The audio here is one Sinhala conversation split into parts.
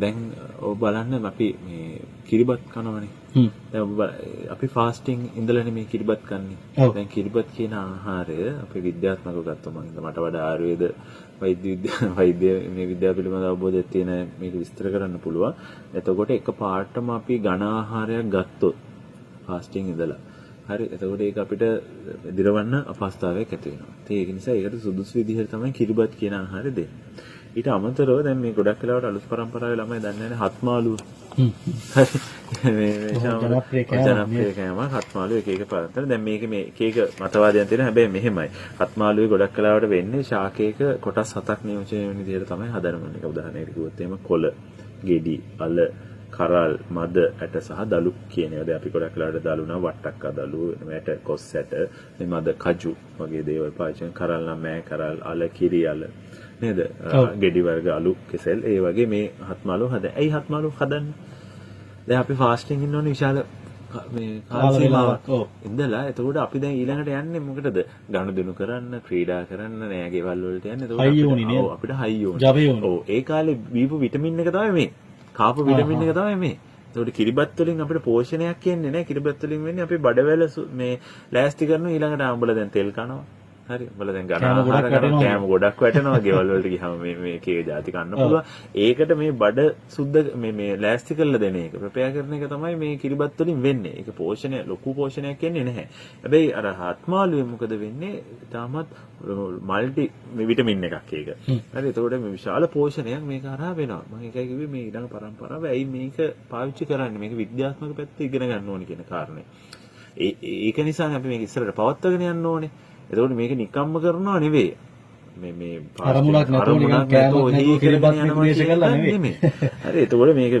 දැන් ඔබ බලන්න අපි මේ කිරිබත් කනවනේ. දැන් අපි ෆාස්ටිං ඉඳලානේ මේ කිරිබත් කන්නේ. දැන් කිරිබත් කියන ආහාරය අපි විද්‍යාත්මකව ගත්තොත් මට වඩා ආයුර්වේද වෛද්‍ය මේ විද්‍යාව පිළිබඳ අවබෝධයක් තියෙන මේක විස්තර කරන්න පුළුවන්. එතකොට එක පාටම අපි ඝන ආහාරයක් ගත්තොත් ෆාස්ටිං ඉඳලා හරි එතකොට ඒක අපිට දිරවන්න අපහසුතාවයක් ඇති වෙනවා. ඒක නිසා ඒකට සුදුසු විදිහට තමයි කිරිබත් කියන ආහාරය දෙන්නේ. ඊට අමතරව දැන් මේ ගොඩක් වෙලාවට අලුත් පරම්පරාවේ ළමයි දන්නේ නැහැ හත්මාලු. මේ ජනප්‍රිය කෑම හත්මාලු එක එක පරතරය. දැන් මේක මේ එක එක මතවාදයන් තියෙනවා. හැබැයි මෙහෙමයි. හත්මාලුවේ ගොඩක් වෙලාවට වෙන්නේ ශාකයක කොටස් 7ක් නියෝජනය වෙන විදිහට තමයි හදනවන්නේ. ඒක උදාහරණයකට කිව්වොත් එහෙම කොළ, ගෙඩි, අල, කරල්, මද, ඇට සහ දලු කියන ඒවා. දැන් අපි ගොඩක් වෙලාවට දලු නම් වට්ටක්කා දලු, ඇට කොස් ඇට, මේ මද කජු වගේ දේවල් පාවිච්චි කරන. කරල් නම් මෑ කරල්, අල කිරි අල නේද? ගෙඩි වර්ග අලු කෙසෙල් ඒ වගේ මේ හත්මාලු හදන්නේ. ඇයි හත්මාලු හදන්නේ? දැන් අපි ෆාස්ටිං ඉන්නෝනේ විශාල මේ කාල සීමාවක් ඉඳලා. එතකොට අපි දැන් ඊළඟට යන්නේ මොකටද? ගනුදෙනු කරන්න, ක්‍රීඩා කරන්න, නෑ ගෙවල් වලට යන්නේ. එතකොට අපිට හයි ඕනේ. ඔව් ඒ කාලේ බීපු විටමින් එක තමයි මේ. කාපු විටමින් එක තමයි මේ. ඒකට කිරිබත් වලින් අපිට පෝෂණයක් එන්නේ නැහැ. කිරිබත් වලින් වෙන්නේ අපි බඩවැල මේ ලෑස්ති කරන ඊළඟට ආඹල දැන් තෙල් කනවා. හරි. උඹලා දැන් කෑම ගොඩක් වැටෙනවා. ගෙවල් වලට ගියාම මේ එක එක જાති කන්න පුළුවන්. ඒකට මේ බඩ සුද්ධ මේ ලෑස්ති කරලා දෙන එක ප්‍රපෙයාර් කරන එක තමයි මේ කිරිබත් වලින් වෙන්නේ. ඒක පෝෂණය ලොකු පෝෂණයක් එන්නේ නැහැ. හැබැයි අර හත්මාළුවේ මොකද වෙන්නේ? තාමත් මල්ටි මේ විටමින් එකක් ඒක. හරි. ඒතකොට මේ විශාල පෝෂණයක් මේක හරහා වෙනවා. මම ඒකයි කිව්වේ මේ ඊළඟ පරම්පරාව ඇයි මේක පාවිච්චි කරන්නේ? මේක විද්‍යාත්මක පැත්ත ඉගෙන ගන්න ඕනේ කියන කාරණේ. ඒක නිසානේ අපි මේක ඉස්සරහට පවත්වාගෙන යන්න ඕනේ. එතකොට මේක නිකම්ම කරනවා නෙවෙයි. මේ අරමුණක් නැතුව නිකන් කෑමක් නැතුව කිරිබත් නිකුලේශ කරලා නෙවෙයි. හරි. එතකොට මේක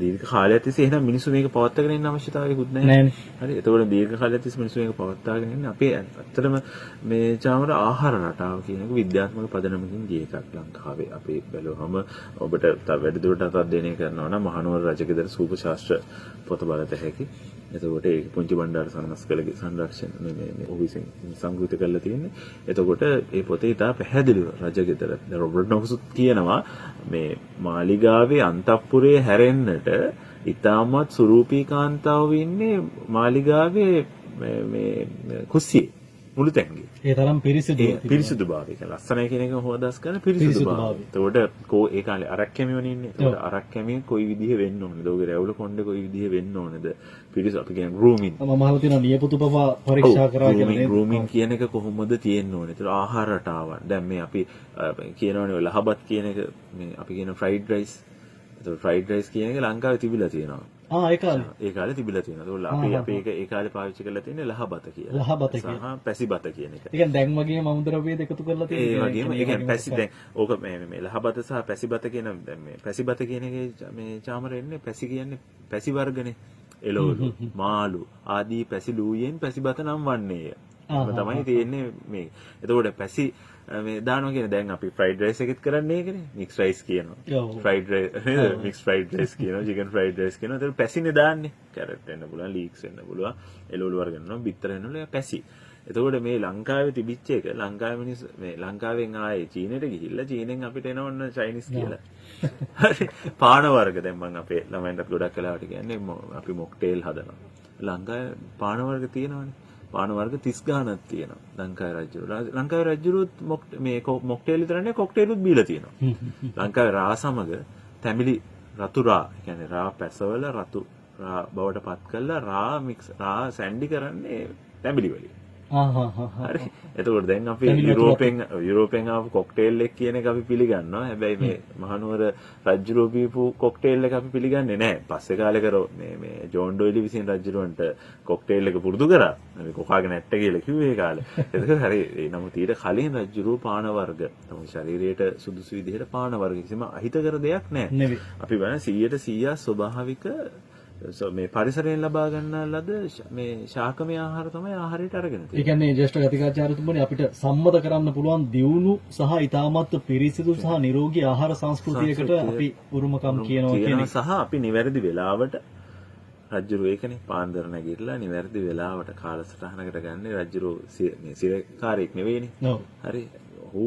දීර්ඝ කාලයක් තිස්සේ එහෙනම් මිනිස්සු මේක පවත්වාගෙන යන්න අවශ්‍යතාවයකුත් නැහැ. හරි. එතකොට දීර්ඝ කාලයක් තිස්සේ මිනිස්සු මේක පවත්වාගෙන යන්නේ අපේ ඇත්තටම මේ චාමර ආහාර රටාව කියන එක විද්‍යාත්මක පදනමකින් ගිය එකක් ලංකාවේ. අපි බැලුවම ඔබට තව වැඩිදුරටත් අධ්‍යයනය කරනවා නම් මහනුවර රජගෙදර සූප ශාස්ත්‍ර පොත බලත හැකි. එතකොට ඒක පුංචි බණ්ඩාර සංස්කලගේ සංරක්ෂණ මේ ඔෆිසින් සංග්‍රහිත කරලා තියෙන්නේ. එතකොට මේ පොතේ ඉතා පැහැදිලිව රජගෙදර රොබර්ට් නොක්සුත් කියනවා මේ මාලිගාවේ අන්තපුරේ හැරෙන්නට ඉතාමත් සුරූපී කාන්තාව ඉන්නේ මාලිගාවේ මේ කුස්සියේ මුළු තැන්ගේ. ඒ තරම් පිරිසිදුභාවය කියලා. ලස්සනයි කියන එක හොදස් කරන පිරිසිදුභාවය. එතකොට ඒ කාලේ අරක් කැමියෝනේ ඉන්නේ. එතකොට අරක් කැමිය කොයි විදිහේ වෙන්න ඕනේද? ඔගේ රැවුල කොණ්ඩේ කොයි විදිහේ වෙන්න ඕනේද? පිරිස අපි කියන ගෲමින්. මම අහලා තියෙනවා නියපොතු පවා පරීක්ෂා කරා කියලා නේද? ගෲමින් කියන එක කොහොමද තියෙන්න ඕනේ? ඒතර ආහාර රටාවන්. දැන් මේ අපි කියනවනේ ලහබත් කියන එක මේ අපි කියන ෆ්‍රයිඩ් රයිස්. ඒතර ෆ්‍රයිඩ් රයිස් කියන එක ලංකාවේ තිබිලා තියෙනවා. ඒ කාලේ තිබිලා තියෙනවා. ඒක අපි ඒ කාලේ පාවිච්චි කරලා තියෙන්නේ ලහබත කියලා. ලහබත කියලා. සහ පැසිබත කියන එක. ඒ කියන්නේ දැන් වගේ මමුද්‍රව්‍යද එකතු කරලා තියෙනවා. ඒ වගේම ඒ කියන්නේ පැසි දැන් ඕක මේ ලහබත සහ පැසිබත කියන දැන් මේ පැසිබත කියන එකේ මේ චාමරේ ඉන්නේ පැසි කියන්නේ පැසි වර්ගනේ. එළවලු, මාළු ආදී පැසි ලූයෙන් පැසිබත නම් වන්නේය. තමයි තියෙන්නේ මේ. එතකොට පැසි මේ දානවා කියන්නේ දැන් අපි ෆ්‍රයිඩ් රයිස් එකෙත් කරන්නේ ඒකනේ. මික්ස් රයිස් කියනවා. ෆ්‍රයිඩ් රයිස් නේද? මික්ස් ෆ්‍රයිඩ් රයිස් කියනවා. චිකන් ෆ්‍රයිඩ් රයිස් කියනවා. ඒක පැසිනේ දාන්නේ. කැරට් වෙන්න පුළුවන්, ලීක්ස් වෙන්න පුළුවන්. එළවලු වර්ග වෙනවා, බිත්තර වෙන්න පුළුවන්. පැසි. එතකොට මේ ලංකාවේ තිබිච්ච එක ලංකාවේ මිනිස්සු මේ ලංකාවෙන් ආයේ චීනෙට ගිහිල්ලා චීනෙන් අපිට එන ඔන්න චයිනීස් කියලා. හරි. පාන වර්ග දැන් මම අපේ ළමයින්ට ගොඩක් වෙලාවට කියන්නේ අපි මොක්ටේල් හදනවා. ලංකාවේ පාන වර්ග තියෙනවනේ. පාන වර්ග 30 ගානක් තියෙනවා ලංකාවේ රජුරු. ලංකාවේ රජුරුත් මේ මොක්ටේල් විතර නෙවෙයි කොක්ටේලුත් බීලා තියෙනවා. ලංකාවේ රා සමග තැඹිලි රතු රා කියන්නේ රා පැසවල රතු රා බවට පත් කළා රා සැන්ඩි කරන්නේ තැඹිලි වලින්. හරි. එතකොට දැන් අපි යුරෝපෙන් ආපු කොක්ටේල් එක කියන එක අපි පිළිගන්නවා. හැබැයි මේ මහනුවර රජුරෝ බීපු කොක්ටේල් එක අපි පිළිගන්නේ නැහැ. පස්සේ කාලේ මේ ජෝන් ඩොයිලි විසින් රජුරන්ට කොක්ටේල් එක පුරුදු කරා. මේ කොකාගේ නැට්ට කියලා කිව්වේ ඒ කාලේ. ඒක හරි. ඒ නමුත් ඊට කලින් රජුරෝ පාන වර්ග තමයි ශරීරයට සුදුසු විදිහට පාන වර්ග කිසිම අහිතකර දෙයක් නැහැ. අපි බලන 100% ස්වභාවික මේ පරිසරයෙන් ලබා ගන්නා ලද මේ ශාකමය ආහාර තමයි ආහාරයට අරගෙන තියෙන්නේ. ඒ කියන්නේ ජේෂ්ඨ කතිකාචාර්යතුමනි අපිට සම්මත කරන්න පුළුවන් දියුණු සහ ඊටමත් පිරිසිදු සහ නිරෝගී ආහාර සංස්කෘතියකට අපි උරුමකම් කියනවා කියන්නේ සහ අපි නිවැරදි වෙලාවට රජ්ජුරු ඒකනේ පාන්දර නැගිටලා නිවැරදි වෙලාවට කාලසටහනකට ගන්න රජ්ජුරු මේ සිරකාරයෙක් නෙවෙයිනේ. හරි. ඔහු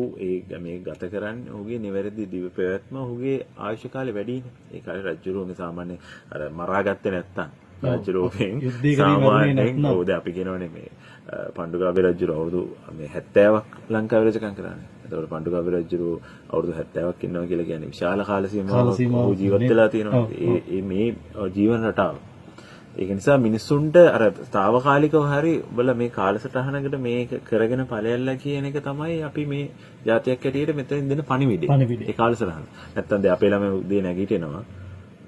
මේ ගත කරන්නේ ඔහුගේ නිවැරදි දිව පැවැත්ම ඔහුගේ ආයුෂ කාලේ වැඩිනේ. ඒ කාලේ රජුරුවන්ගේ සාමාන්‍ය අර මරාගත්තේ නැත්තම් රජුරුවෙන් සාමාන්‍යයෙන් ඔව්ද අපි කියනවනේ මේ පණ්ඩුකාභය රජුරුව අවුරුදු මේ 70ක් ලංකාවේ රජකම් කරන්නේ. එතකොට පණ්ඩුකාභය රජුරුව අවුරුදු 70ක් ඉන්නවා කියලා කියන්නේ විශාල කාල සීමාවක් ඔහු ජීවත් වෙලා තියෙනවා. මේ ජීවන රටාව. ඒක නිසා මිනිස්සුන්ට අර తాවකාලිකව හරි ඔබලා මේ කාලසටහනකට මේක කරගෙන ඵලයල්ලා කියන එක තමයි අපි මේ ජාතියක් හැටියට මෙතෙන් දෙන පණිවිඩය. ඒ කාලසටහන. නැත්තම් දැන් අපේ ළමයි උදේ නැගිටිනවා.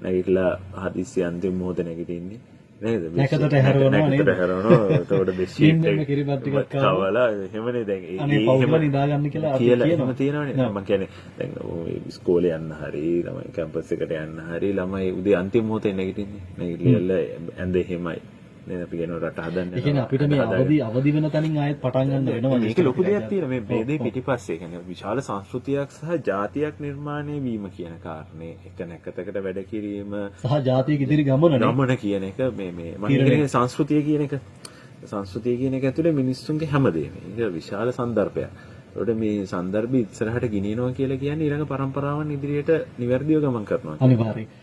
නැගිටලා හදිස්සි අන්තිම මොහොත නැගිටින්නේ. නේද? නැකතට හැරවනවා නේද? නැකතට හැරවනවා. එතකොට බෙෂීට් එක කිරිබත් ටිකක් කවලා එහෙමනේ දැන් අනේ පවුල නිදා ගන්න කියලා අපි කියලා එහෙම තියෙනවනේ. මම කියන්නේ දැන් ඉස්කෝලේ යන්න හරි ළමයි කැම්පස් එකට යන්න හරි ළමයි උදේ අන්තිම මොහොතේ නැගිටින්නේ. නැගිටලා ඇඳේ එහෙමයි. නේද අපි කියන රට හදන්න. ඒ කියන්නේ අපිට මේ අවදි වෙන තැනින් ආයෙත් පටන් ගන්න වෙනවා. මේක ලොකු දෙයක් තියෙනවා මේ ભેදේ පිටිපස්සේ. කියන්නේ විශාල සංස්කෘතියක් සහ ජාතියක් නිර්මාණය වීම කියන කාරණේ එක නැකතකට වැඩ කිරීම සහ ජාතියක ඉදිරි ගමන කියන එක මේ මම කියන්නේ සංස්කෘතිය කියන එක. සංස්කෘතිය කියන එක ඇතුලේ මිනිස්සුන්ගේ හැමදේම. ඒක විශාල සන්දර්භයක්. ඒකට මේ සන්දර්භය ඉස්සරහට ගෙනියනවා කියලා කියන්නේ ඊළඟ પરම්පරාවන් ඉදිරියට නිවැරදිව ගමන් කරනවා. අනිවාර්යයෙන්.